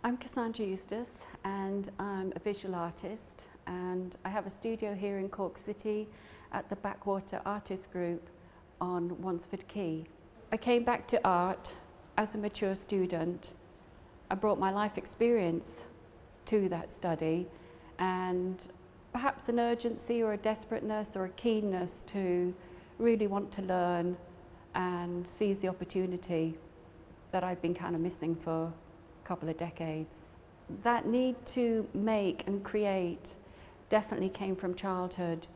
I'm Cassandra Eustace and I'm a visual artist, and I have a studio here in Cork City at the Backwater Artist Group on Wansford Quay. I came back to art as a mature student. I brought my life experience to that study and perhaps an urgency or a desperateness or a keenness to really want to learn and seize the opportunity that I've been kind of missing for a couple of decades. That need to make and create definitely came from childhood,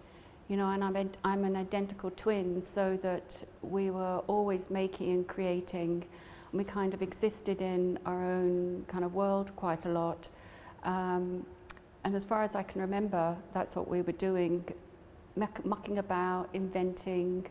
you know, and I'm an identical twin, so that we were always making and creating. We kind of existed in our own kind of world quite a lot. And as far as I can remember, that's what we were doing, mucking about, inventing,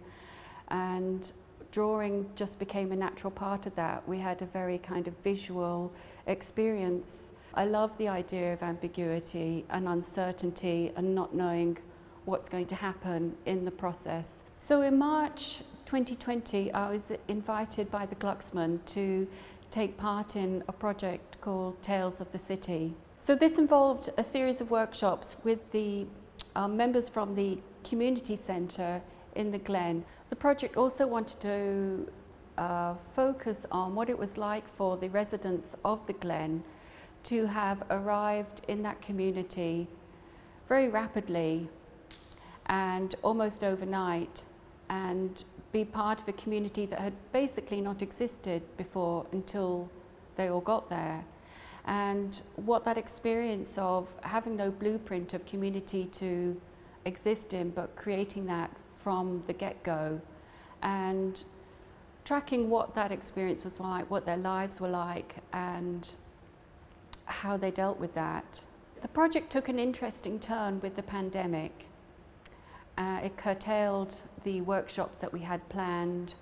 and drawing just became a natural part of that. We had a very kind of visual experience. I love the idea of ambiguity and uncertainty and not knowing what's going to happen in the process. So in March 2020, I was invited by the Glucksman to take part in a project called Tales of the City. So this involved a series of workshops with the members from the community centre in the Glen. The project also wanted to focus on what it was like for the residents of the Glen to have arrived in that community very rapidly and almost overnight, and be part of a community that had basically not existed before until they all got there. And what that experience of having no blueprint of community to exist in, but creating that from the get-go, and tracking what that experience was like, what their lives were like, and how they dealt with that. The project took an interesting turn with the pandemic. It curtailed the workshops that we had planned,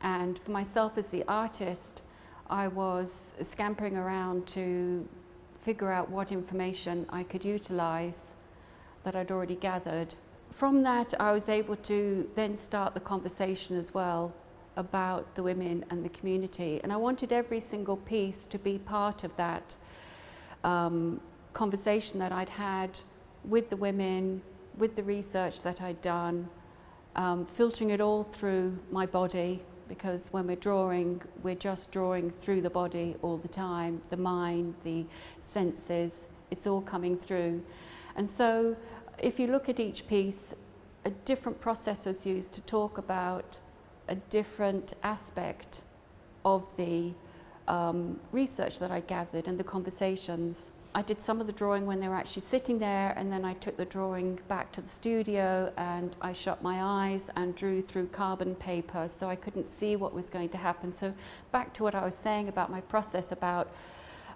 and for myself as the artist, I was scampering around to figure out what information I could utilise that I'd already gathered. From that, I was able to then start the conversation as well about the women and the community, and I wanted every single piece to be part of that conversation that I'd had with the women, with the research that I'd done, filtering it all through my body, because when we're just drawing through the body all the time, the mind, the senses, it's all coming through. And so if you look at each piece, a different process was used to talk about a different aspect of the research that I gathered and the conversations. I did some of the drawing when they were actually sitting there, and then I took the drawing back to the studio and I shut my eyes and drew through carbon paper so I couldn't see what was going to happen. So back to what I was saying about my process about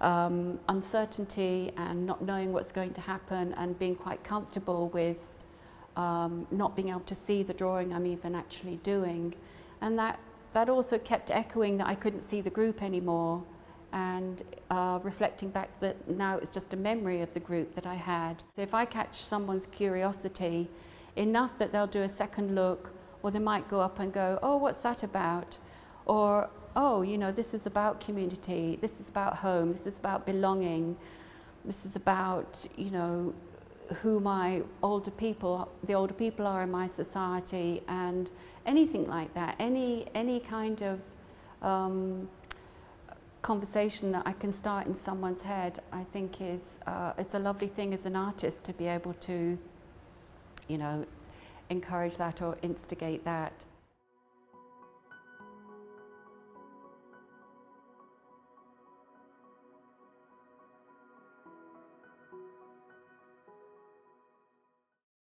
uncertainty and not knowing what's going to happen, and being quite comfortable with not being able to see the drawing I'm even actually doing. And that also kept echoing that I couldn't see the group anymore, and reflecting back that now it was just a memory of the group that I had. So if I catch someone's curiosity enough that they'll do a second look, or they might go up and go, oh, what's that about? Or, oh, you know, this is about community, this is about home, this is about belonging, this is about, you know, who the older people are in my society, and anything like that, any kind of conversation that I can start in someone's head, I think is it's a lovely thing as an artist to be able to, you know, encourage that or instigate that.